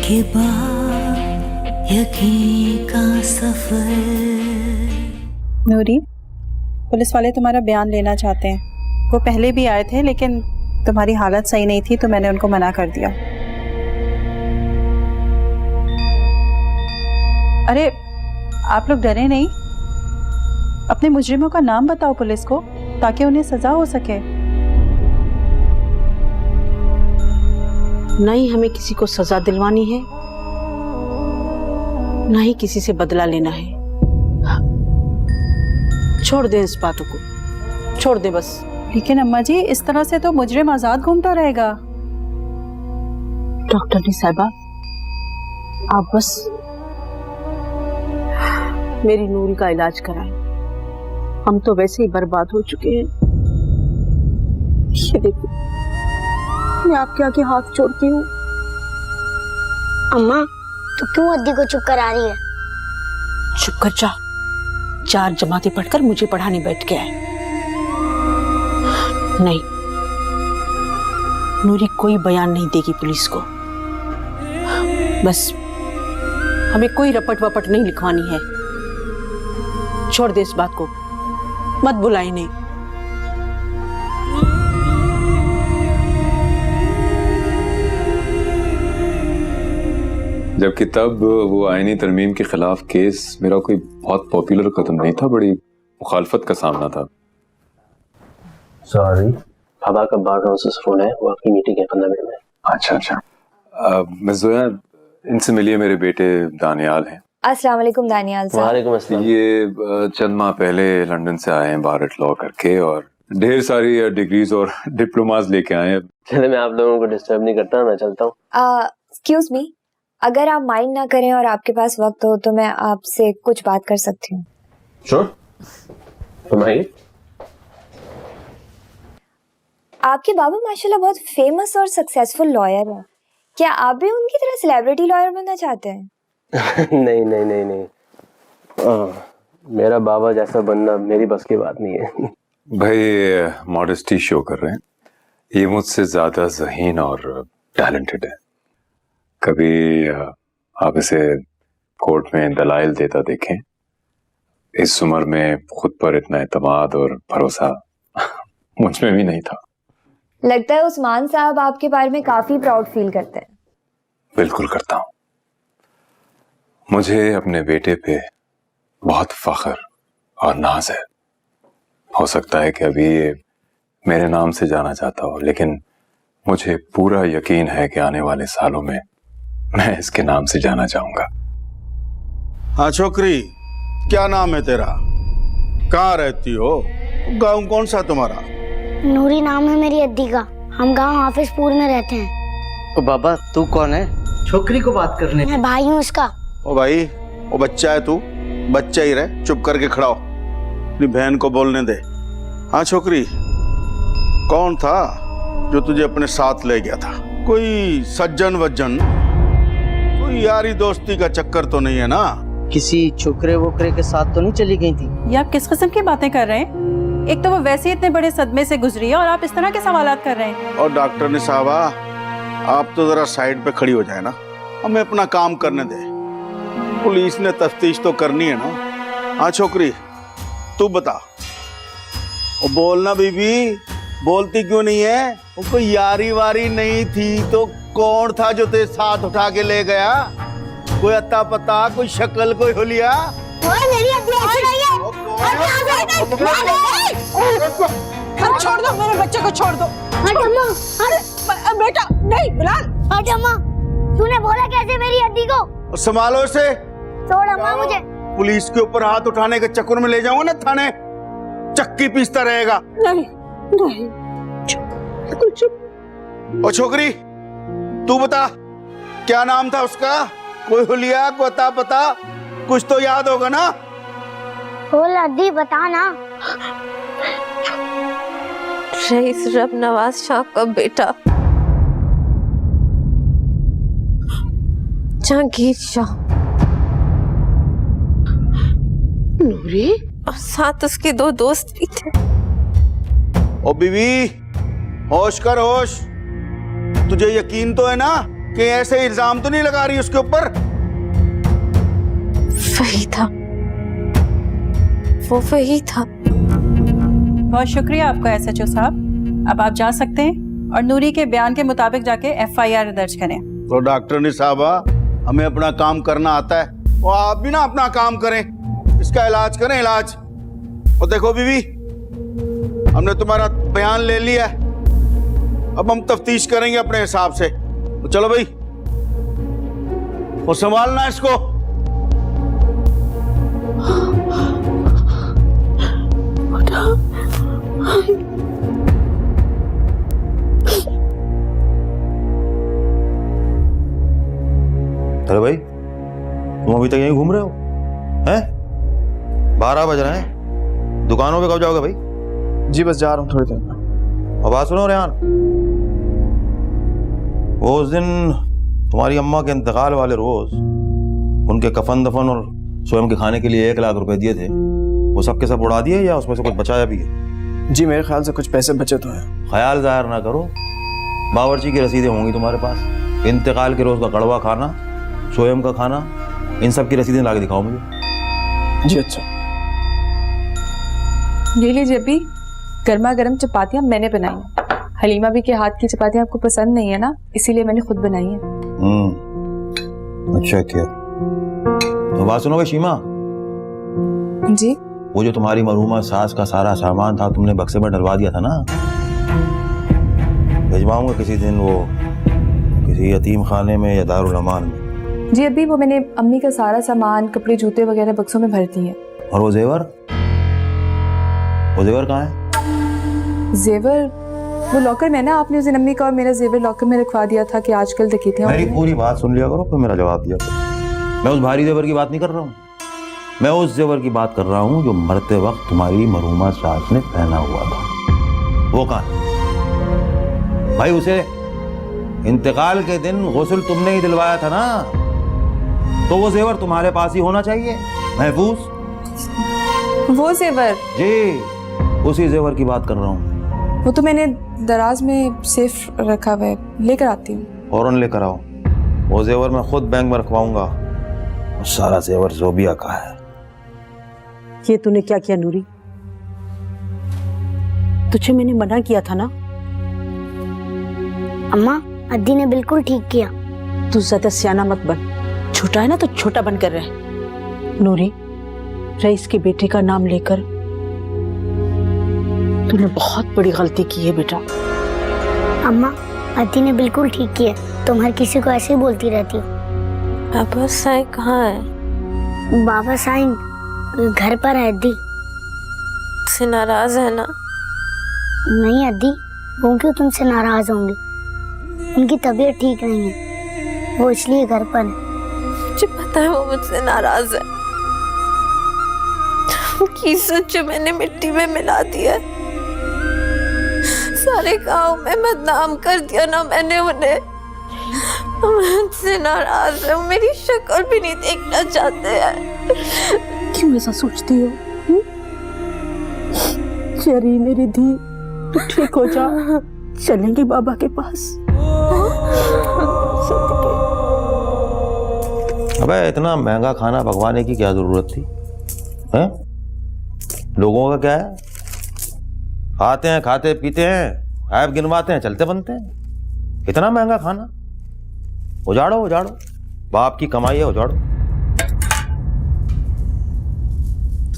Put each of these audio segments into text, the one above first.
के बाद यकीन का सफर। नूरी, पुलिस वाले तुम्हारा बयान लेना चाहते हैं। वो पहले भी आए थे लेकिन तुम्हारी हालत सही नहीं थी तो मैंने उनको मना कर दिया। अरे आप लोग डरे नहीं, अपने मुजरिमों का नाम बताओ पुलिस को ताकि उन्हें सजा हो सके। ना ही हमें किसी को सजा दिलवानी है, ना ही किसी से बदला लेना है। छोड़ दे इस बातों को, छोड़ दे बस। लेकिन अम्मा जी, इस तरह से तो मुजरिम आजाद घूमता रहेगा। डॉक्टर साहिबा, आप बस मेरी नूरी का इलाज कराएं। हम तो वैसे ही बर्बाद हो चुके हैं। ये देखो, मैं आपके आगे हाथ जोड़ती हूँ। अम्मा, तो क्यों अद्दी को चुप करा रही है? चुप कर जा, 4 जमातें पढ़कर मुझे पढ़ाने बैठ गया है। नहीं, नूरी कोई बयान नहीं देगी पुलिस को। बस हमें कोई रपट वपट नहीं लिखवानी है। छोड़ दे इस बात को, मत बुलाई नहीं। जबकि तब वो आईनी तरमीम के खिलाफ केस मेरा कोई बहुत पॉपुलर कदम नहीं था, बड़ी मुखालफत का सामना था। सॉरी, बाबा का बार से फोन है, वो आपकी मीटिंग है 15 मिनट में। अच्छा। मिस जोया, इनसे मिलिए, मेरे बेटे दानियाल हैं। अस्सलाम वालेकुम दानियाल साहब। वालेकुम अस्सलाम। ये चंद माह पहले लंदन से आए हैं बारट लॉ करके, और ढेर सारी डिग्रीज और डिप्लोमास लेके आए हैं। चले, मैं आप लोगों को डिस्टर्ब नहीं करता, मैं चलता हूँ। एक्सक्यूज मी, अगर आप माइंड ना करें और आपके पास वक्त हो तो मैं आपसे कुछ बात कर सकती हूँ। श्योर, तुम्हारी। आपके बाबा माशाल्लाह बहुत फेमस और सक्सेसफुल लॉयर हैं। क्या आप भी उनकी तरह सेलिब्रिटी लॉयर बनना चाहते हैं? नहीं। मेरा बाबा जैसा बनना मेरी बस की बात नहीं है। भाई मॉडेस्टी शो कर रहे हैं, ये मुझसे ज्यादा ज़हीन और टैलेंटेड है। कभी आप इसे कोर्ट में दलाइल देता देखें। इस उम्र में खुद पर इतना एतमाद और भरोसा मुझ में भी नहीं था। लगता है उस्मान साहब आपके बारे में काफी प्राउड फील करते हैं। बिल्कुल करता हूँ। मुझे अपने बेटे पे बहुत फख्र और नाज है। हो सकता है कि अभी ये मेरे नाम से जाना जाता हो, लेकिन मुझे पूरा यकीन है कि आने वाले सालों में मैं इसके नाम से जाना चाहूंगा। हाँ छोकरी, क्या नाम है तेरा? कहाँ रहती हो? गांव कौन सा तुम्हारा? नूरी नाम है मेरी अद्दी का। हम गांव हाफिजपुर में रहते हैं। ओ बाबा, तू कौन है? छोकरी को बात करने। मैं भाई हूँ उसका। ओ भाई, वो बच्चा है, तू बच्चा ही रहे, चुप करके खड़ा हो, अपनी बहन को बोलने दे। हाँ छोकरी, कौन था जो तुझे अपने साथ ले गया था? कोई सज्जन वज्जन, कोई यारी दोस्ती का चक्कर तो नहीं है ना? किसी छोकरे वोकरे के साथ तो नहीं चली गई थी? ये आप किस किस्म की बातें कर रहे हैं? एक तो वो वैसे ही इतने बड़े सदमे से गुजरी है और आप इस तरह के सवालात कर रहे हैं। और डॉक्टर ने साहबा, आप तो जरा साइड पे खड़ी हो जाए ना, हमें अपना काम करने दे। पुलिस ने तफ्तीश तो करनी है ना। हाँ छोकरी, तू बता, वो बोलना बीबी, बोलती क्यों नहीं है? वो कोई यारी वारी नहीं थी तो कौन था जो तेरे साथ उठा के ले गया? कोई अत्ता पता, कोई शक्ल, कोई हुलिया? छोड़ दो मेरे बच्चे को, छोड़ दो। बेटा नहीं, बिलाल। तूने बोला कैसे मेरी अद्दी को? संभालो इसे। छोड़ अम्मा मुझे। पुलिस के ऊपर हाथ उठाने के चक्कर में ले जाऊंगा ना थाने, चक्की पीसता रहेगा। नहीं। ओ छोकरी, तू बता, क्या नाम था उसका? कोई हुलिया, कोई अता पता, कुछ तो याद होगा ना? बोल अद्दी, बता ना। रईस रब नवाज शाह का बेटा जहांगीर शाह। नूरी? और साथ उसके 2 दोस्त भी थे। ओ बीवी, होश कर होश। तुझे यकीन तो है ना कि ऐसे इल्जाम तो नहीं लगा रही उसके ऊपर? वही था, वो वही था। बहुत शुक्रिया आपका एसएचओ साहब। अब आप जा सकते हैं और नूरी के बयान के मुताबिक जाके एफआईआर दर्ज करें। तो डॉक्टर ने साहबा, हमें अपना काम करना आता है, और आप भी ना अपना काम करें, इसका इलाज करें, इलाज। और देखो बीवी, हमने तुम्हारा बयान ले लिया है, अब हम तफ्तीश करेंगे अपने हिसाब से। तो चलो भाई, और संभालना इसको। अरे भाई, तुम अभी तक यहीं घूम रहे हो हैं? 12 बज रहे हैं, दुकानों पे कब जाओगे भाई? जी बस जा रहा हूँ थोड़ी देर में। और बात सुनो रेहान, वो उस दिन तुम्हारी अम्मा के इंतकाल वाले रोज उनके कफन दफन और स्वयं के खाने के लिए 1 लाख रुपए दिए थे, वो सब के सब उड़ा दिए या उसमें से कुछ बचाया भी है? जी मेरे ख्याल से कुछ पैसे बचे तो हैं। ख्याल जाहिर ना करो, बावर्ची की रसीदें होंगी तुम्हारे पास। इंतकाल के रोज का कड़वा खाना, स्वयं का खाना, इन सब की रसीदें लाके दिखाओ मुझे। जी अच्छा। ये लीजिए अभी गर्मा गर्म चपातियाँ मैंने बनाई हैं। हलीमा भी के हाथ की चपातियाँ आपको पसंद नहीं है ना, इसीलिए मैंने खुद बनाई है। अच्छा किया। तो बात सुनोगे शीमा? जी। वो जो तुम्हारी मरहूमा सास का सारा सामान था, तुमने बक्से में डलवा दिया था ना, भिजवाऊंगा किसी दिन वो किसी यतीम खाने में या दारुल अमान में। जी अभी वो मैंने अम्मी का सारा सामान, कपड़े, जूते वगैरह बक्सों में भर दिए। और वो जेवर कहाँ है? जेवर वो लॉकर में ना, आपने उस दिन अम्मी का और मेरा जेवर लॉकर में रखवा दिया था कि आजकल डकैतियां। मेरी पूरी बात सुन लिया करो, फिर मेरा जवाब दिया करो। मैं उस भारी जेवर की बात नहीं कर रहा हूँ, मैं उस जेवर की बात कर रहा हूँ जो मरते वक्त तुम्हारी मरहूमा सास ने पहना हुआ था। वो कहाँ है भाई? उसे इंतकाल के दिन गुस्ल तुमने ही दिलवाया था ना, तो वो जेवर तुम्हारे पास ही होना चाहिए, महफूज। वो जेवर? जी, उसी जेवर की बात कर रहा हूँ। वो तो मैंने दराज में सेफ रखा हुआ है, लेकर आती हूँ। फौरन लेकर आओ, वो जेवर मैं खुद बैंक में रखवाऊंगा। सारा जेवर जोबिया का है। ये तूने क्या किया नूरी? तुझे मैंने मना किया था ना। अम्मा, अद्दी ने बिल्कुल ठीक किया। तू ज्यादा सियाना मत बन, छोटा है ना तो छोटा बनकर रह। नूरी, रईस की बेटी का नाम लेकर तूने बहुत बड़ी गलती की है बेटा। अम्मा, अद्दी ने बिल्कुल ठीक किया, तुम हर किसी को ऐसे ही बोलती रहती हो। बाबा साईं कहाँ है? बाबा साईं घर पर है अद्दी। से नाराज है ना? नहीं अद्दी, वो क्यों तुमसे नाराज होंगे? उनकी तबीयत ठीक नहीं है, वो इसलिए घर पर है। मुझे पता है वो मुझसे नाराज है। की सच मैंने मिट्टी में मिला दिया, सारे गांव में बदनाम कर दिया ना मैंने उन्हें। मुझसे नाराज है, मेरी शक्ल भी नहीं देखना चाहते हैं। क्यों ऐसा सोचती हो? चरी मेरी धी, तू ठीक हो जा, चलेंगे बाबा के पास। अबे इतना महंगा खाना पकवाने की क्या जरूरत थी? हैं? लोगों का क्या है, आते हैं, खाते पीते हैं, ऐप गिनवाते हैं, चलते बनते हैं। इतना महंगा खाना उजाड़ो, बाप की कमाई है, उजाड़ो।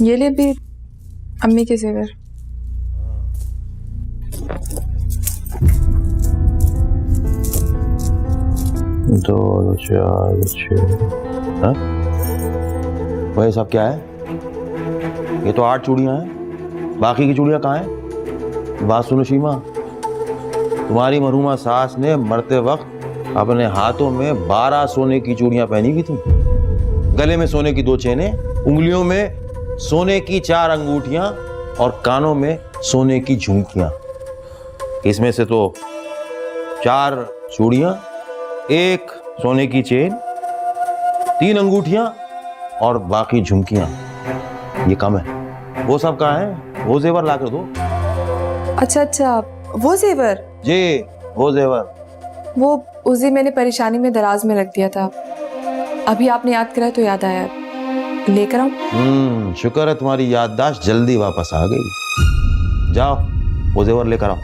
ये ले भी अम्मी के जेवर। दो, चार, छः, वही सब क्या है? ये तो 8 चूड़ियां हैं, बाकी की चूड़ियां कहाँ हैं? बात सुनो शीमा, तुम्हारी मरहूमा सास ने मरते वक्त अपने हाथों में 12 सोने की चूड़ियां पहनी हुई थी, गले में सोने की 2 चेनें, उंगलियों में सोने की 4 अंगूठियां और कानों में सोने की झुमकियां। इसमें से तो 4 चूड़ियां, 1 सोने की चेन, 3 अंगूठियां और बाकी झुमकियां। ये कम है। वो सब कहाँ है? वो जेवर ला कर दो। अच्छा, वो जेवर? जी, वो जेवर। वो उस दिन मैंने परेशानी में दराज में रख दिया था। अभी आपने याद कराया तो याद आया, लेकर आऊं? शुक्र है तुम्हारी याददाश्त जल्दी वापस आ गई। जाओ वो जेवर लेकर आओ,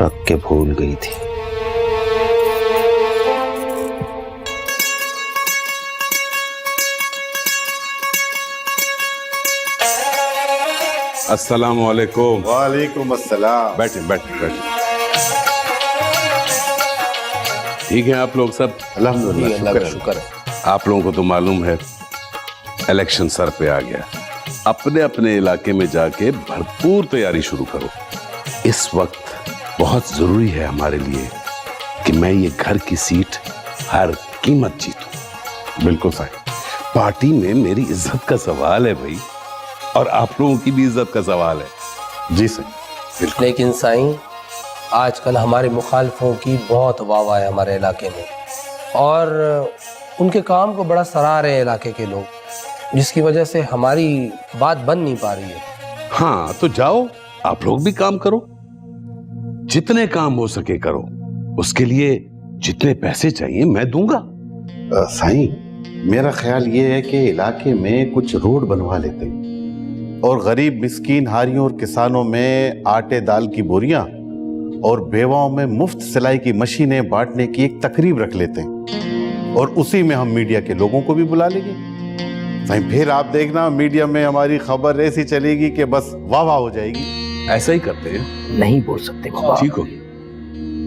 रख के भूल गई थी। अस्सलाम वालेकुम। वालेकुम अस्सलाम। बैठे बैठे बैठे। ठीक है आप लोग सब? अल्हम्दुलिल्लाह, शुक्र है। आप लोगों को तो मालूम है इलेक्शन सर पे आ गया। अपने अपने इलाके में जाके भरपूर तैयारी शुरू करो। इस वक्त बहुत जरूरी है हमारे लिए कि मैं ये घर की सीट हर कीमत जीतूं। बिल्कुल साईं, पार्टी में मेरी इज्जत का सवाल है भाई, और आप लोगों की भी इज्जत का सवाल है। जी सही। लेकिन साईं, आजकल हमारे मुखालफों की बहुत वाह है हमारे इलाके में, और उनके काम को बड़ा सराह रहे हैं इलाके के लोग, जिसकी वजह से हमारी बात बन नहीं पा रही है। हाँ तो जाओ आप लोग भी काम करो, जितने काम हो सके करो। उसके लिए जितने पैसे चाहिए मैं दूंगा। साईं, मेरा ख्याल ये है कि इलाके में कुछ रोड बनवा लेते हैं और गरीब मिस्कीन हारियों और किसानों में आटे दाल की बोरियां और बेवाओं में मुफ्त सिलाई की मशीनें बांटने की एक तकरीब रख लेते हैं, और उसी में हम मीडिया के लोगों को भी बुला लेंगे। साईं, फिर आप देखना मीडिया में हमारी खबर ऐसी चलेगी कि बस वाह वाह हो जाएगी। ऐसा ही करते हैं। नहीं बोल सकते बाबा। ठीक होगी।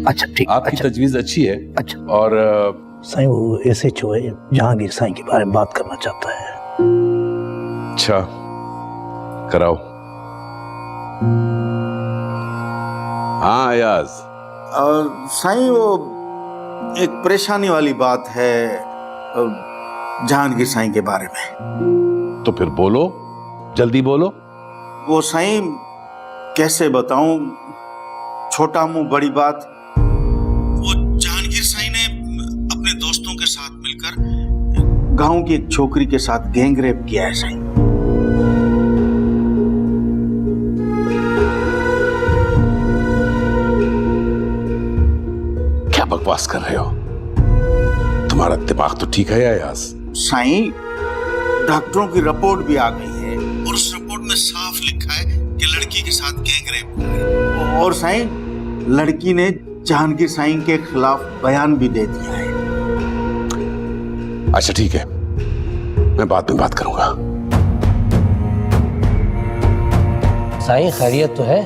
अच्छा ठीक, आपकी तजवीज अच्छी है। अच्छा। और साईं, वो ऐसे जो है जहांगीर साईं के बारे में बात करना चाहता है। अच्छा कराओ। हाँ अयाज। साईं, वो एक परेशानी वाली बात है जहांगीर साईं के बारे में। तो फिर बोलो, जल्दी बोलो। वो साईं, कैसे बताऊं, छोटा मुंह बड़ी बात। वो जहांगीर साईं ने अपने दोस्तों के साथ मिलकर गांव की एक छोकरी के साथ गैंग रेप किया है साईं। क्या बकवास कर रहे हो? तुम्हारा दिमाग तो ठीक है अयाज? साईं, डॉक्टरों की रिपोर्ट भी आ गई है और उस रिपोर्ट में साफ लिखा है कि लड़की के साथ गैंग रेप हुआ है। और साईं, लड़की ने जहांगीर साईं के खिलाफ बयान भी दे दिया है। अच्छा ठीक है, मैं बाद में बात करूंगा। साईं, खैरियत तो है?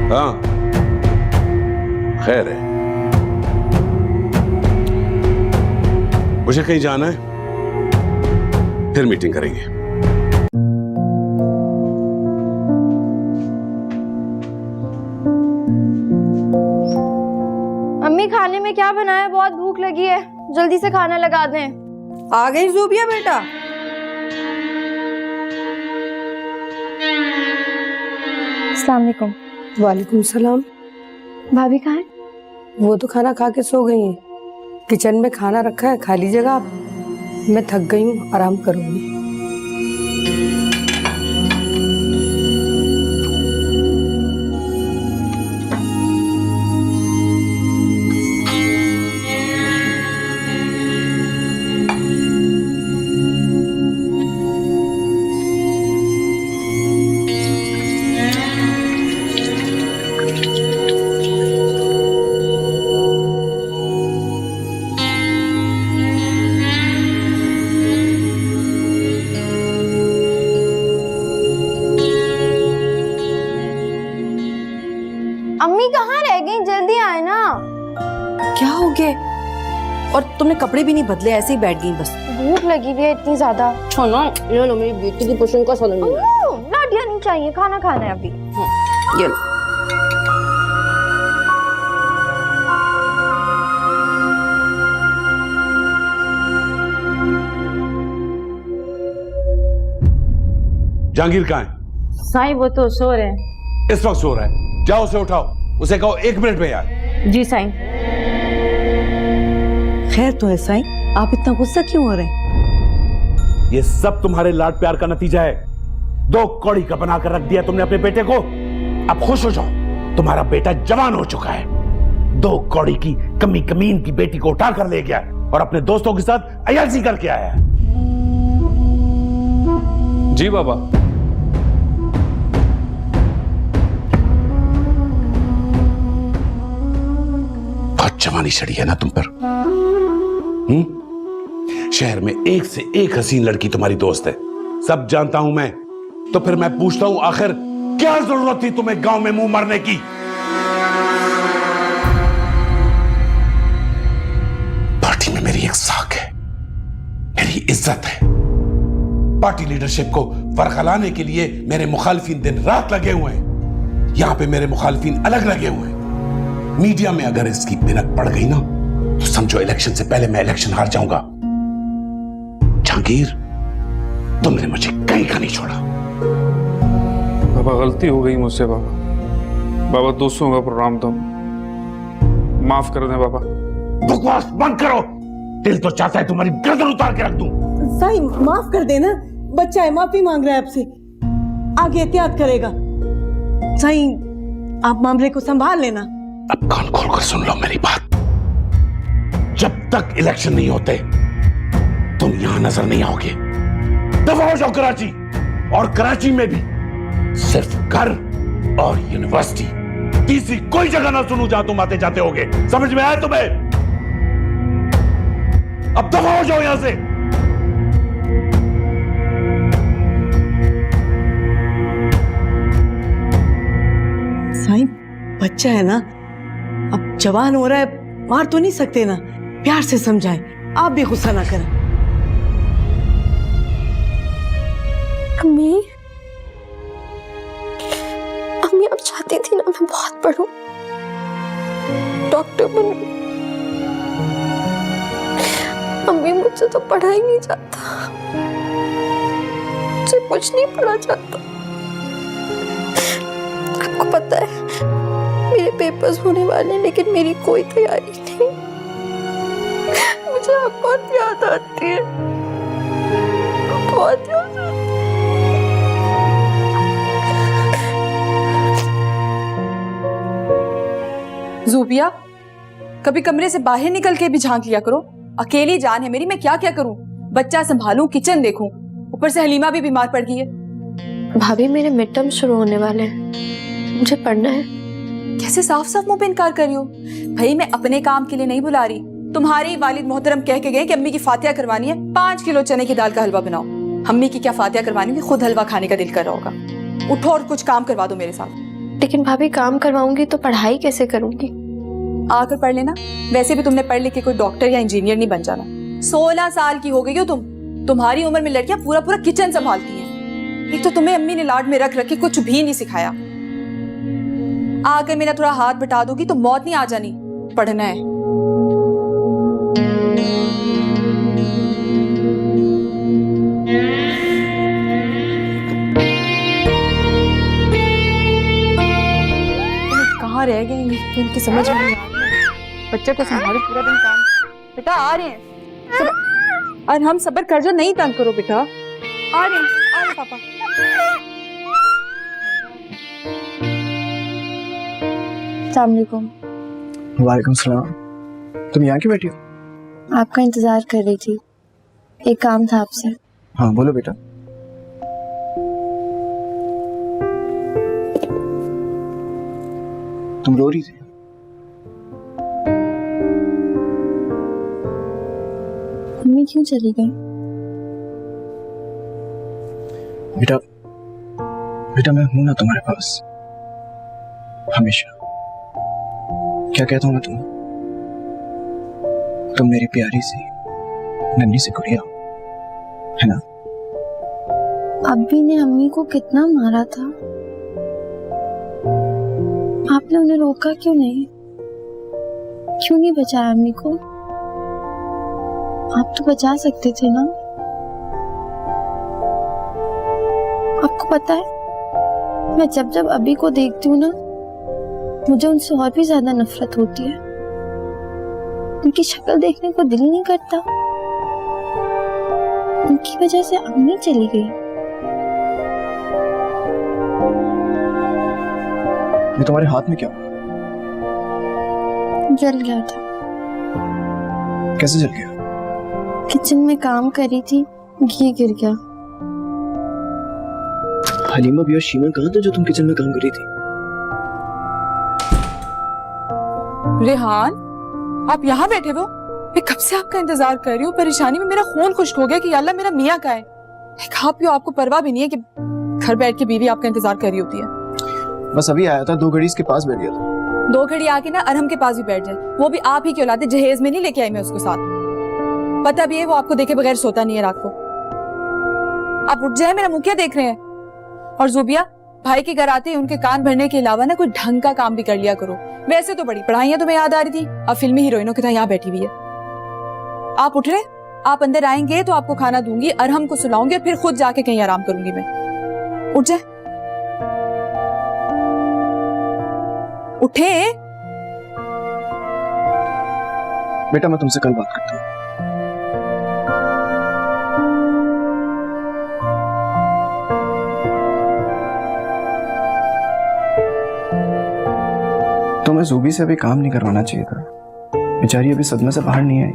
हाँ खैर है। मुझे कहीं जाना है, फिर मीटिंग करेंगे। अम्मी, खाने में क्या बनाया? बहुत भूख लगी है, जल्दी से खाना लगा दें। आ गई ज़ूबिया बेटा? अस्सलाम वालेकुम। वालेकुम सलाम। भाभी कहाँ है? वो तो खाना खा के सो गई हैं। किचन में खाना रखा है, खाली जगह। मैं थक गई हूँ, आराम करूंगी। अम्मी कहाँ रह गई? जल्दी आए ना। क्या हो गया? और तुमने कपड़े भी नहीं बदले, ऐसे ही बैठ गई बस। भूख लगी हुई है इतनी ज्यादा। छोना, ये लो मेरी बेटी की पसंद का सालन मिला। नाटिया नहीं चाहिए, खाना खाना है अभी। ये लो। जहांगीर कहाँ है? साईं, वो तो सो रहे हैं। इस वक्त सो रहा है? जाओ उसे उठाओ, उसे कहो 1 मिनट में यार। जी साईं। खैर तो है साईं, आप इतना गुस्सा क्यों हो रहे हैं? ये सब तुम्हारे लाड प्यार का नतीजा है। 2 कौड़ी का बना कर रख दिया तुमने अपने बेटे को। अब खुश हो जाओ। तुम्हारा बेटा जवान हो चुका है, 2 कौड़ी की कमीन की बेटी को उठा कर ले गया है और अपने दोस्तों के साथ अयाजी करके आया है। जी बाबा। बहुत जवानी चढ़ी है ना तुम पर। शहर में एक से एक हसीन लड़की तुम्हारी दोस्त है, सब जानता हूं मैं। तो फिर मैं पूछता हूं, आखिर क्या जरूरत थी तुम्हें गांव में मुंह मारने की? पार्टी में मेरी एक साख है, मेरी इज्जत है। पार्टी लीडरशिप को बरकरार के लिए मेरे मुखालिफिन दिन रात लगे हुए हैं। यहां पे मेरे मुखालिफिन अलग लगे हुए हैं। मीडिया में अगर इसकी बिनक पड़ गई ना तो समझो इलेक्शन से पहले मैं इलेक्शन हार जाऊंगा। जहांगीर, तुमने मुझे कहीं का नहीं छोड़ा। बाबा गलती हो गई मुझसे बाबा। बाबा दोस्तों का प्रोग्राम था, माफ कर दें बाबा। बकवास बंद करो, दिल तो चाहता है तुम्हारी गर्दन उतार के रख दूं। साईं माफ कर देना, बच्चा है, माफी मांग रहा है आपसे, आगे एहतियात करेगा। साईं आप मामले को संभाल लेना। अब कान खोलकर सुन लो मेरी बात। जब तक इलेक्शन नहीं होते तुम यहां नजर नहीं आओगे। दफा हो जाओ कराची, और कराची में भी सिर्फ घर और यूनिवर्सिटी, तीसरी कोई जगह ना सुनूं जहां तुम आते जाते होगे। समझ में आया तुम्हें? अब दफा हो जाओ यहां से। साईं बच्चा है ना, अब जवान हो रहा है, मार तो नहीं सकते ना, प्यार से समझाएं, आप भी गुस्सा ना करें। अम्मी, अम्मी आप चाहती थी ना मैं बहुत पढ़ूं, डॉक्टर बनूं। अम्मी मुझसे तो पढ़ा ही नहीं जाता, मुझसे कुछ नहीं पढ़ा जाता। आपको पता है मेरे पेपर्स होने वाले हैं, लेकिन मेरी कोई तैयारी नहीं। मुझे आप बहुत याद आती है, बहुत याद आती है। ज़ूबिया, कभी कमरे से बाहर निकल के भी झांक लिया करो। अकेली जान है मेरी, मैं क्या क्या करूं? बच्चा संभालूं, किचन देखूं, ऊपर से हलीमा भी बीमार पड़ गई है। भाभी मेरे मिड टर्म शुरू होने वाले हैं, मुझे पढ़ना है। कैसे साफ साफ मुंह पे इनकार कर रही हो? भाई मैं अपने काम के लिए नहीं बुला रही, तुम्हारे वालिद मोहतरम कह के गए कि अम्मी की फातिहा करवानी है, 5 किलो चने की दाल का हलवा बनाओ। अम्मी की क्या फातिहा करवानी है, खुद हलवा खाने का दिल कर रहा होगा। उठो और कुछ काम करवा दो मेरे साथ। लेकिन भाभी काम करवाऊंगी तो पढ़ाई कैसे करूंगी? आकर पढ़ लेना, वैसे भी तुमने पढ़ लिख के कोई डॉक्टर या इंजीनियर नहीं बन जाना। 16 साल की हो गई हो तुम, तुम्हारी उम्र में लड़कियां पूरा पूरा किचन संभालती हैं। एक तो तुम्हें अम्मी ने लाड में रख रख के कुछ भी नहीं सिखाया। आकर मेरा थोड़ा हाथ बटा दोगी तो मौत नहीं आ जानी, पढ़ना है। कहाँ रह गए इनकी समझ में नहीं आ रही। बच्चे को संभालो, पूरा दिन काम। बेटा आ रहे हैं, और हम सब्र कर जाओ, नहीं तंग करो बेटा। आ रहे पापा। अस्सलामुअलैकुम। वालेकुम सलाम। तुम यहाँ क्यों बैठी हो? आपका इंतजार कर रही थी, एक काम था आपसे। हाँ बोलो बेटा। तुम रो रही थी? मम्मी क्यों चली गई? बेटा बेटा मैं हूं ना तुम्हारे पास हमेशा। क्या कहता हूं मैं तुम्हें? तुम मेरी प्यारी सी नन्ही सी गुड़िया है ना? अब्बी ने अम्मी को कितना मारा था, आपने उन्हें रोका क्यों नहीं? क्यों नहीं बचाया अम्मी को? आप तो बचा सकते थे ना। आपको पता है मैं जब जब अब्बी को देखती हूँ ना, मुझे उनसे और भी ज्यादा नफरत होती है। उनकी शक्ल देखने को दिल नहीं करता। उनकी वजह से अम्मी चली गई। ये तुम्हारे हाथ में क्या हुआ? जल गया था। कैसे जल गया? किचन में काम कर रही थी, घी गिर गया। हलीमा भी और शीमा कहाँ थे जो तुम किचन में काम कर रही थी? रेहान, आप यहाँ बैठे हो? मैं कब से आपका इंतजार कर रही हूँ। परेशानी में मेरा खून खुश्क हो गया कि अल्लाह मेरा मियाँ कहाँ है। खा पियो, आपको परवाह भी नहीं है कि घर बैठ के बीवी आपका इंतजार कर रही होती है। बस अभी आया था, 2 घड़ी इसके पास बैठ गया था। 2 घड़ी आके ना अरहम के पास भी बैठ जाए, वो भी आप ही की औलाद है, जहेज में नहीं लेके आई मैं उसको साथ। पता भी है वो आपको देखे बगैर सोता नहीं है रात को। आप उठ जाए, मेरा मुंह क्या देख रहे हैं? और जुबिया, भाई के घर आते ही उनके कान भरने के अलावा ना कोई ढंग का काम भी कर लिया करो। वैसे तो बड़ी पढ़ाइयां तुम्हें याद आ रही थी, अब फिल्मी हीरोइनों की तरह यहाँ बैठी हुई है। आप उठ रहे? आप अंदर आएंगे तो आपको खाना दूंगी, अरहम को सुलाऊंगी और फिर खुद जाके कहीं आराम करूंगी मैं। उठ जाए, उठे। बेटा मैं तुमसे कल बात करता हूँ। तुम्हें जूबी से अभी काम नहीं करवाना चाहिए था। बेचारी अभी सदमे से बाहर नहीं आई।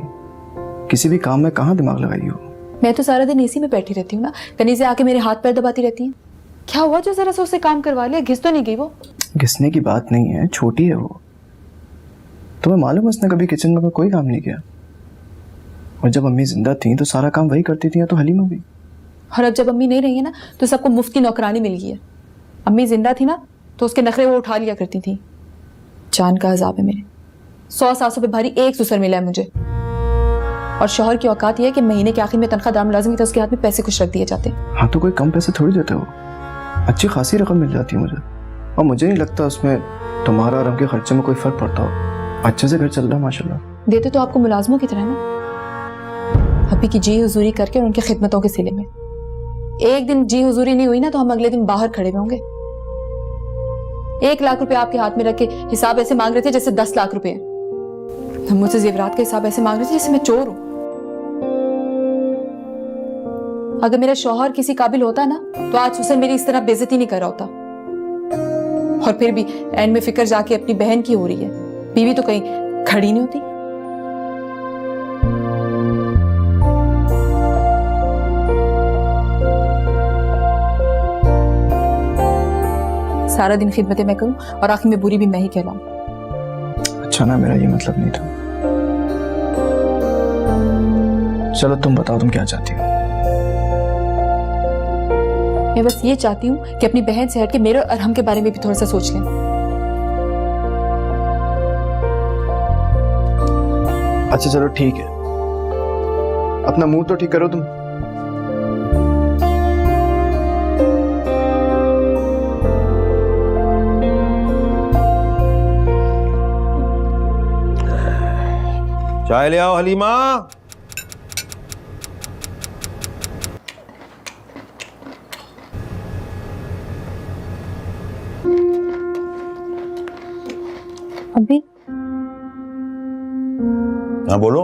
किसी भी काम में कहाँ दिमाग लगाई हो? मैं तो सारा दिन एसी में बैठी रहती हूँ ना, कहीं से आके मेरे हाथ पैर दबाती रहती है। क्या हुआ जो जरा सा उससे काम करवा लिया? घिस तो नहीं गई वो? घिसने की बात नहीं है, छोटी है वो। तुम्हें मालूम है उसने कभी किचन में कोई काम नहीं किया। और जब अम्मी जिंदा थी तो सारा काम वही करती थी, तो हलीमा भी। और अब जब अम्मी नहीं रही है ना तो सबको मुफ्त की नौकरानी मिल गई है। अम्मी जिंदा थी ना तो उसके नखरे वो उठा लिया करती थी। जान का अजाब है मेरे। 100 सासों पे भारी एक सुसर मिला है मुझे। और शौहर की औकात यह है कि महीने के आखिर में तनख्वाहदार मुलाजिम की तो उसके हाथ में पैसे कुछ रख दिए जाते हैं। हाँ तो कोई कम पैसे थोड़ी देते हो, अच्छी खासी रकम मिल जाती है मुझे। और मुझे नहीं लगता उसमें तुम्हारा और उनके खर्चे में कोई फर्क पड़ता हो। अच्छे से घर चल रहा है माशाल्लाह। देते तो आपको मुलाजमों की तरह ना, अभी की जी हुजूरी करके और उनकी खिदमतों के सिले में। एक दिन जी हुजूरी नहीं हुई ना तो हम अगले दिन बाहर खड़े होंगे। 1 लाख रुपए आपके हाथ में रख के हिसाब ऐसे मांग रहे थे जैसे 10 लाख रुपए। हम मुझसे जेवरात का हिसाब ऐसे मांग रहे थे जैसे मैं चोर हूं। अगर मेरा शौहर किसी काबिल होता ना तो आज हुसैन मेरी इस तरह बेइज्जती नहीं कर रहा होता। और फिर भी एंड में फिक्र जाके अपनी बहन की हो रही है। बीवी तो कहीं खड़ी नहीं होती। सारा दिन खिदमतें मैं करूं और आखिर में बुरी भी मैं ही कहलाऊं। अच्छा ना, मेरा ये मतलब नहीं था। चलो तुम बताओ तुम क्या चाहती हो? मैं बस ये चाहती हूँ कि अपनी बहन से हट के मेरे और अरहम के बारे में भी थोड़ा सा सोच लें। अच्छा चलो ठीक है, अपना मूड तो ठीक करो तुम। चाय ले आओ हलीमा। अभी हाँ बोलो,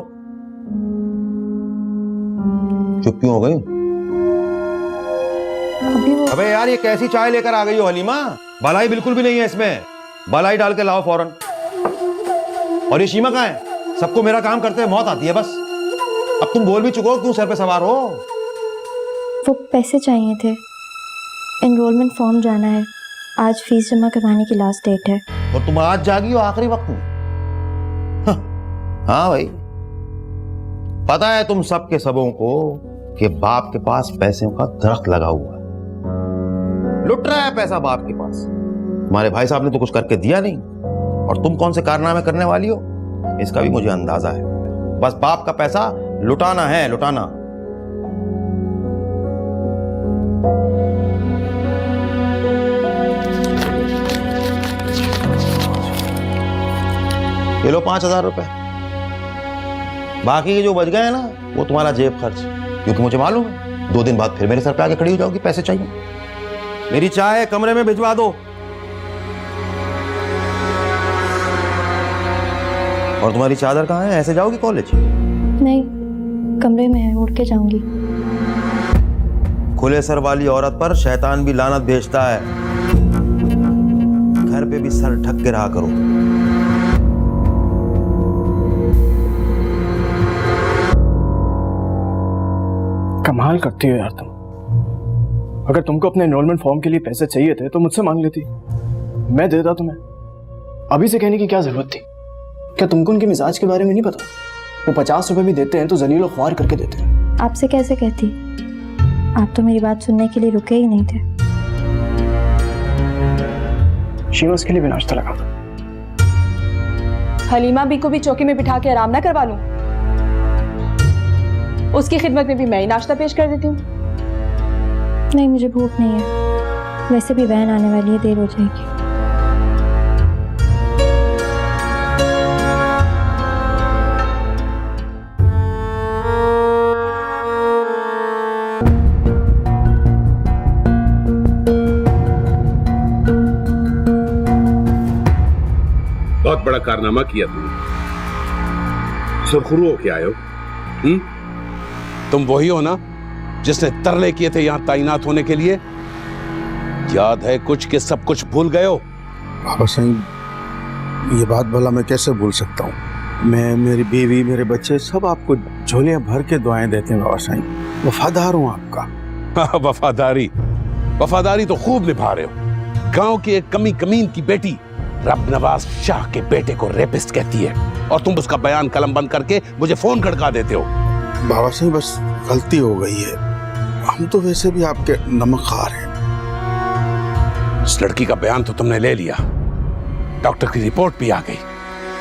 चुप क्यों हो गई? अभी वो अबे यार ये कैसी चाय लेकर आ गई हो हलीमा? बालाई बिल्कुल भी नहीं है इसमें, बालाई डाल के लाओ फौरन। और ये शीमा कहाँ है? सबको मेरा काम करते हुए मौत आती है बस। अब तुम बोल भी चुको, क्यों सर पे सवार हो? वो पैसे चाहिए थे, एनरोलमेंट फॉर्म जाना है, आज फीस जमा करवाने की लास्ट डेट है। और तुम आज जागी हो आखिरी वक्त में? हाँ भाई, पता है तुम सबके सबों को कि बाप के पास पैसों का दरख्त लगा हुआ है। लुट रहा है पैसा बाप के पास। तुम्हारे भाई साहब ने तो कुछ करके दिया नहीं, और तुम कौन से कारनामे करने वाली हो इसका भी मुझे अंदाजा है। बस बाप का पैसा लुटाना है, लुटाना। ये लो 5,000 रुपए। बाकी के जो बच गए हैं ना वो तुम्हारा जेब खर्च, क्योंकि मुझे मालूम है 2 दिन बाद फिर मेरे सर पे आके खड़ी हो जाओगी, पैसे चाहिए। मेरी चाय कमरे में भिजवा दो। और तुम्हारी चादर कहाँ है? ऐसे जाओगी कॉलेज? नहीं, कमरे में है, उठ के जाऊंगी। खुले सर वाली औरत पर शैतान भी लानत भेजता है। घर पे भी सर ढक के रहा करो। कमाल करती हो यार तुम। अगर तुमको अपने एनरोलमेंट फॉर्म के लिए पैसे चाहिए थे तो मुझसे मांग लेती, मैं देता तुम्हें। अभी से कहने की क्या जरूरत थी? क्या तुमको उनके मिजाज के बारे में नहीं पता? वो 50 रुपए भी देते हैं तो जलीलो ख्वार करके देते हैं। आपसे कैसे कहती? आप तो मेरी बात सुनने के लिए रुके ही नहीं थे। शीमा उसके लिए भी नाश्ता लगा दो। हलीमा भी को भी चौकी में बिठा के आराम ना करवा लूं? उसकी खिदमत में भी मैं ही नाश्ता पेश कर देती हूँ। नहीं, मुझे भूख नहीं है। वैसे भी वैन आने वाली है, देर हो जाएगी। बहुत बड़ा कारनामा किया तुमने, सुरखरू होके आए हो। तुम वही हो ना जिसने तरले किए थे यहां तैनात होने के लिए? याद है कुछ कि सब कुछ भूल गए हो? बाबा साईं, ये बात भला मैं कैसे भूल सकता हूँ? मैं, मेरी बीवी, मेरे बच्चे सब आपको झोलियां भर के दुआएं देते हैं बाबा साईं। वफादार हूँ आपका। वफादारी तो खूब निभा रहे हो। गांव की एक कमी कमीन की बेटी रब नवाज शाह के बेटे को रेपिस्ट कहती है और तुम उसका बयान कलम बंद करके मुझे फोन खड़का देते हो। बाबा साईं, बस गलती हो गई है। हम तो वैसे भी आपके नमकखार हैं। इस लड़की का बयान तो तुमने ले लिया, डॉक्टर की रिपोर्ट भी आ गई।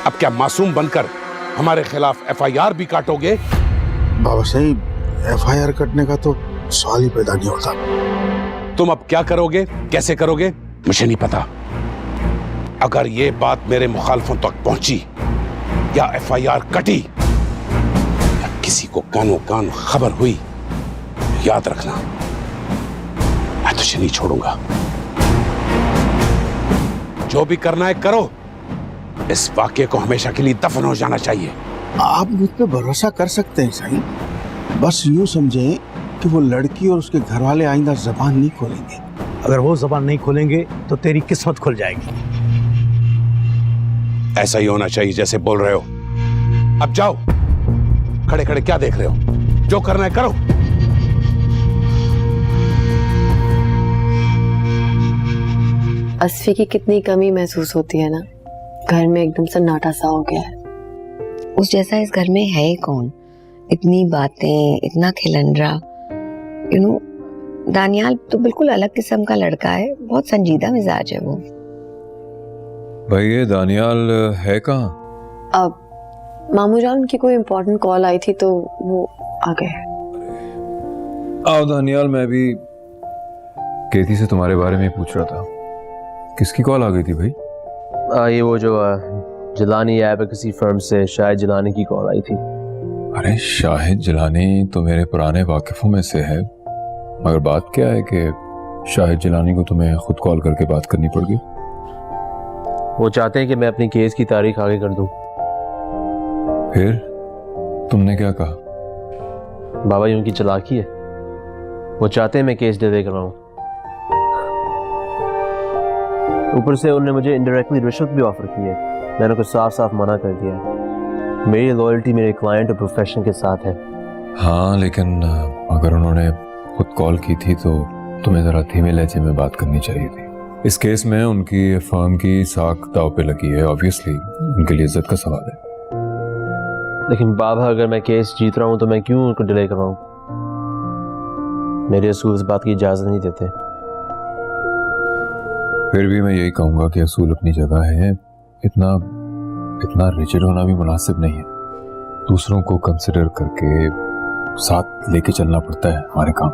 अब क्या मासूम बनकर हमारे खिलाफ FIR भी काटोगे? बाबा साईं, FIR कटने का तो सवाल ही पैदा नहीं होता। तुम अब क्या करोगे, कैसे करोगे, मुझे नहीं पता। अगर ये बात मेरे मुखालफों तक पहुंची या FIR कटी या किसी को कानो कान खबर हुई, याद रखना मैं तुझे नहीं छोड़ूंगा। जो भी करना है करो, इस वाक्य को हमेशा के लिए दफन हो जाना चाहिए। आप मुझ पे भरोसा कर सकते हैं साईं। बस यूं समझें कि वो लड़की और उसके घर वाले आइंदा जबान नहीं खोलेंगे। अगर वो जबान नहीं खोलेंगे तो तेरी किस्मत खुल जाएगी। ऐसा ही होना चाहिए जैसे बोल रहे हो। अब जाओ, खड़े खड़े क्या देख रहे हो? जो करना है करो। असफी की कितनी कमी महसूस होती है ना। घर में एकदम सन्नाटा सा हो गया है। उस जैसा इस घर में है ही कौन? इतनी बातें, इतना खिलंडरा। दानियाल तो बिल्कुल अलग किस्म का लड़का है, बहुत संजीदा मिजाज है वो। भाई ये दानियाल है कहाँ? अब मामू जान की कोई इम्पोर्टेंट कॉल आई थी तो वो आ गए। आओ दानियाल, मैं भी केती से तुम्हारे बारे में पूछ रहा था। किसकी कॉल आ गई थी भाई? ये वो जो जिलानी एडवोकेसी फर्म से शाहिद जिलानी की कॉल आई थी। अरे शाहिद जिलानी तो मेरे पुराने वाकिफों में से है, मगर बात क्या है कि शाहिद जिलानी को तुम्हें खुद कॉल करके बात करनी पड़ गई? वो चाहते हैं कि मैं अपनी केस की तारीख आगे कर दूं। फिर तुमने क्या कहा? बाबा जी उनकी चालाकी है, वो चाहते हैं मैं केस डिले कराऊं। ऊपर से उन्होंने मुझे इनडायरेक्टली रिश्वत भी ऑफर की है। मैंने कुछ साफ साफ मना कर दिया है। मेरी लॉयल्टी मेरे क्लाइंट और प्रोफेशन के साथ है। हाँ, लेकिन अगर उन्होंने खुद कॉल की थी तो तुम्हें जरा धीमे लहजे में बात करनी चाहिए थी। इस केस में उनकी फर्म की साख दाव पे लगी है। ऑब्वियसली उनके लिए इज्जत का सवाल है। लेकिन बाबा, अगर मैं केस जीत रहा हूं तो मैं क्यों उनको डिले कराऊं? मेरे असूल इस बात की इजाजत नहीं देते। फिर भी मैं यही कहूंगा कि असूल अपनी जगह है। इतना रिजिड होना भी मुनासिब नहीं है। दूसरों को कंसिडर करके साथ लेके चलना पड़ता है हमारे काम।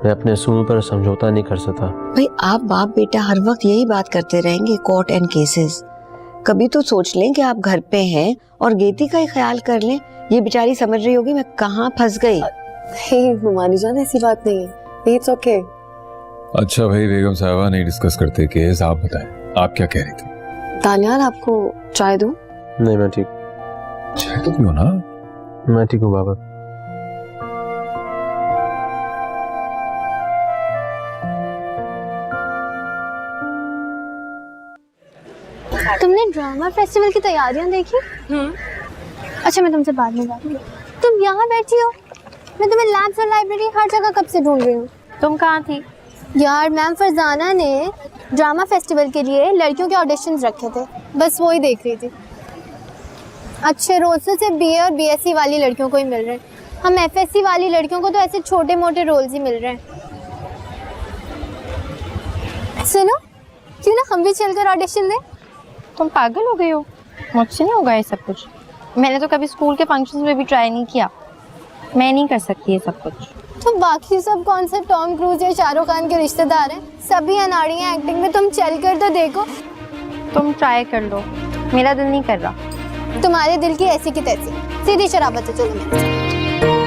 मैं अपने असूल पर समझौता नहीं कर सकता। भाई आप बाप बेटा हर वक्त यही बात करते रहेंगे, कोर्ट एंड केसेस। कभी तो सोच लें कि आप घर पे हैं और गेती का ही ख्याल कर लें। ये बेचारी समझ रही होगी मैं कहाँ फंस गई। नहीं हमारी जान, ऐसी बात नहीं है। It's okay. अच्छा भाई, बेगम साहबा नहीं डिस्कस करते केस, आप बताएं आप क्या कह रही थी? दानियाल, आपको चाय दूं? नहीं मैं ठीक। चाय तो पियो ना। मैं ठीक हूँ बाबा। ड्रामा फेस्टिवल की तैयारियां देखी? अच्छा मैं तुमसे बाद में बात करूँ। तुम यहाँ बैठी हो, मैं तुम्हें लैब्स और लाइब्रेरी हर जगह कब से ढूंढ रही हूँ। तुम कहाँ थी? यार मैम फरजाना ने ड्रामा फेस्टिवल के लिए लड़कियों के ऑडिशंस रखे थे, बस वो ही देख रही थी। अच्छे रोल से सिर्फ BA और BSc वाली लड़कियों को ही मिल रहे हैं, हम FSc वाली लड़कियों को तो ऐसे छोटे मोटे रोल्स ही मिल रहे हैं। सुनो, क्यों ना हम भी चलकर ऑडिशन दें? तुम पागल हो गई हो? मुझसे नहीं होगा ये सब कुछ। मैंने तो कभी स्कूल के फंक्शंस में भी ट्राई नहीं किया, मैं नहीं कर सकती ये सब कुछ। तो बाकी सब कौन से टॉम क्रूज या शाहरुख खान के रिश्तेदार हैं? सभी अनाड़ी हैं एक्टिंग में, तुम चल कर तो देखो। तुम ट्राई कर लो, मेरा दिल नहीं कर रहा। तुम्हारे दिल की ऐसी की तैसी, सीधी शराबत से चलो मेरे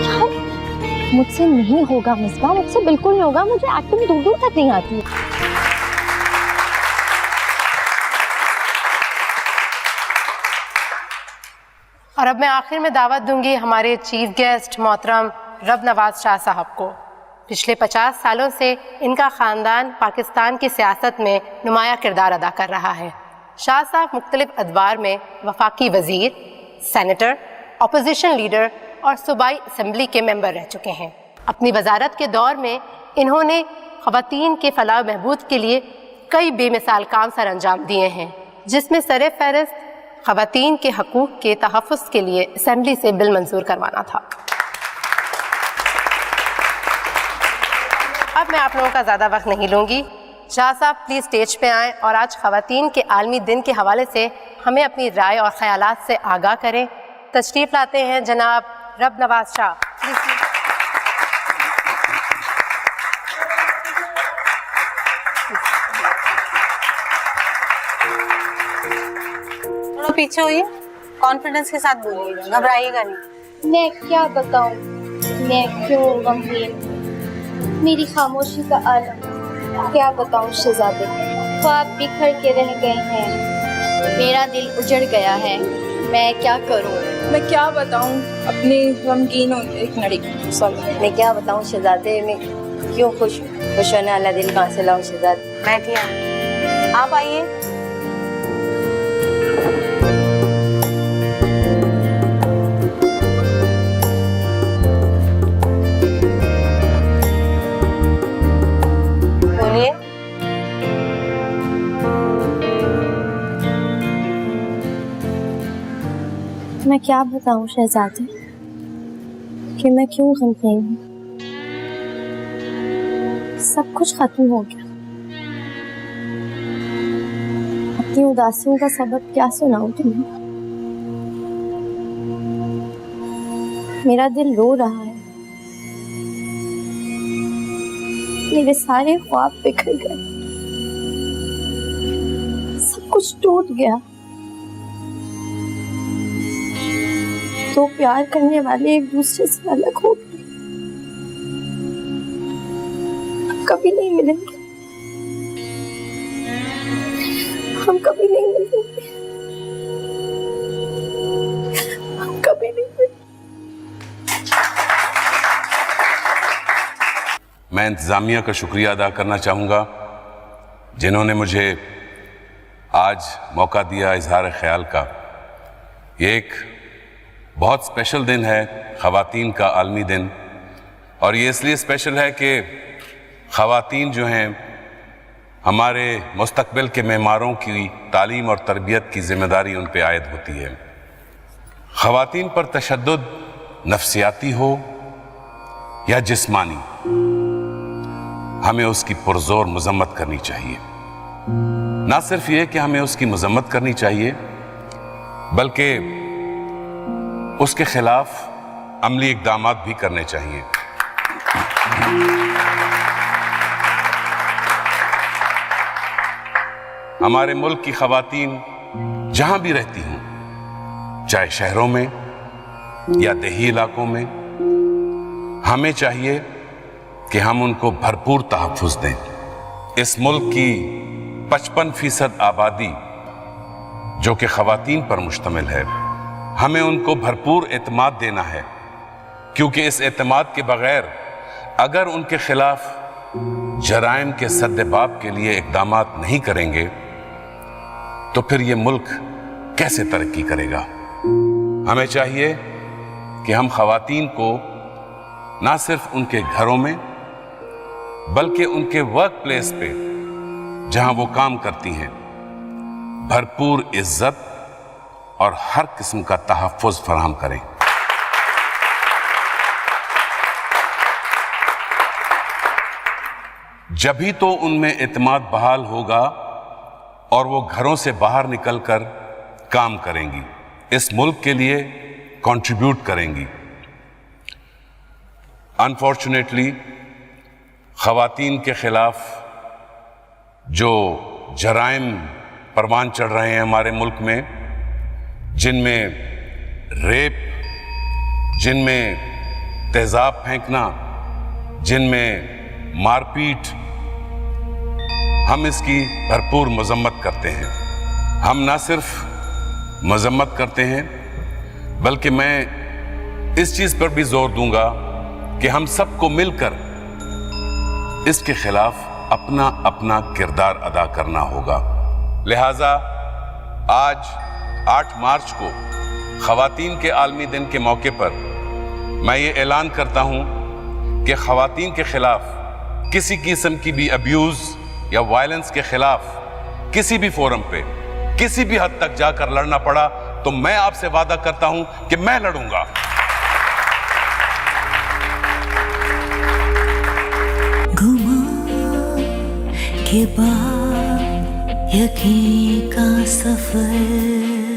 साथ। मुझसे नहीं होगा मिसबा, मुझसे बिल्कुल नहीं होगा, मुझे एक्टिंग दूर दूर तक नहीं आती है। और अब मैं आखिर में दावत दूंगी हमारे चीफ गेस्ट मोहतरम रब नवाज शाह साहब को। पिछले 50 सालों से इनका ख़ानदान पाकिस्तान की सियासत में नुमाया किरदार अदा कर रहा है। शाह साहब मुख्तलिफ अदवार में वफाकी वज़ीर, सेनेटर, अपोजिशन लीडर और सूबाई असम्बली के मेंबर रह चुके हैं। अपनी वजारत के दौर में इन्होंने ख़वातीन के फलाह महबूद के लिए कई बेमिसाल काम सर अंजाम दिए हैं, जिसमें सरे फहरिस्त ख़वातीन के हकूक़ के तहफ़्फ़ुज़ के लिए असम्बली से बिल मंजूर करवाना था। अब मैं आप लोगों का ज़्यादा वक्त नहीं लूँगी। शाह साहब प्लीज़ स्टेज पे आएँ और आज ख़वातीन के आलमी दिन के हवाले से हमें अपनी राय और ख़यालात से आगाह करें। तशरीफ़ लाते हैं जनाब रब नवाज शाह। थोड़ा पीछे होइए, कॉन्फिडेंस के साथ बोलिए, घबराइएगा नहीं। मैं क्या बताऊं, मैं क्यों गमगीन, मेरी खामोशी का आलम क्या बताऊं शहजादे। ख्वाब बिखर के रह गए हैं, मेरा दिल उजड़ गया है, मैं क्या करूं। मैं क्या बताऊं अपनी गमगीन एक लड़ी। मैं क्या बताऊं शहजादे, मैं क्यों खुश होने वाला दिल कहाँ से लाऊं शहजादे। बैठिए, आप आइए। बोलिए। मैं क्या बताऊं शहजादे कि मैं क्यों गमगीन हूँ। सब कुछ खत्म हो गया, अपनी उदासियों का सबब क्या सुनाऊं तुम्हें। मेरा दिल रो रहा है, मेरे सारे ख्वाब बिखर गए, सब कुछ टूट गया। तो प्यार करने वाले एक दूसरे से अलग हो गए, कभी नहीं मिलेंगे, हम कभी नहीं मिलेंगे, हम कभी नहीं मिलेंगे। मैं इंतज़ामिया का शुक्रिया अदा करना चाहूँगा जिन्होंने मुझे आज मौका दिया इजहार ख्याल का। ये एक बहुत स्पेशल दिन है, ख़वातीन का आलमी दिन, और ये इसलिए स्पेशल है कि ख़वातीन जो हैं हमारे मुस्तक़बिल के मेमारों की तालीम और तरबियत की ज़िम्मेदारी उन पे आयद होती है। ख़वातीन पर तशद्दुद नफ्सियाती हो या जिस्मानी, हमें उसकी पुरज़ोर मज़म्मत करनी चाहिए। ना सिर्फ ये कि हमें उसकी मज़म्मत करनी चाहिए, बल्कि उसके खिलाफ अमली इक़दामात भी करने चाहिए। हमारे मुल्क की ख़वातीन जहां भी रहती हूं, चाहे शहरों में या देही इलाकों में, हमें चाहिए कि हम उनको भरपूर तहफ़्फ़ुज़ दें। इस मुल्क की 55% आबादी जो कि ख़वातीन पर मुश्तमिल है, हमें उनको भरपूर एतमाद देना है, क्योंकि इस एतमाद के बगैर अगर उनके खिलाफ जराइम के सद्देबाब के लिए इक़दामात नहीं करेंगे तो फिर ये मुल्क कैसे तरक्की करेगा। हमें चाहिए कि हम खवातीन को ना सिर्फ उनके घरों में बल्कि उनके वर्क प्लेस पे जहां वो काम करती हैं भरपूर इज्जत और हर किस्म का तहफ़्फ़ुज़ फराहम करें। जभी तो उनमें इत्मीनान बहाल होगा और वो घरों से बाहर निकलकर काम करेंगी, इस मुल्क के लिए कंट्रीब्यूट करेंगी। अनफॉर्चुनेटली खवातीन के खिलाफ जो जराइम परवान चढ़ रहे हैं हमारे मुल्क में, जिनमें रेप, जिनमें तेजाब फेंकना, जिनमें मारपीट, हम इसकी भरपूर मजम्मत करते हैं। हम ना सिर्फ मजम्मत करते हैं बल्कि मैं इस चीज पर भी जोर दूंगा कि हम सबको मिलकर इसके खिलाफ अपना अपना किरदार अदा करना होगा। लिहाजा आज 8 मार्च को खवातीन के आलमी दिन के मौके पर मैं ये ऐलान करता हूं कि खवातीन के खिलाफ किसी किस्म की भी अब्यूज या वायलेंस के खिलाफ किसी भी फोरम पे किसी भी हद तक जाकर लड़ना पड़ा तो मैं आपसे वादा करता हूं कि मैं लड़ूंगा। के बाद यकीन का सफर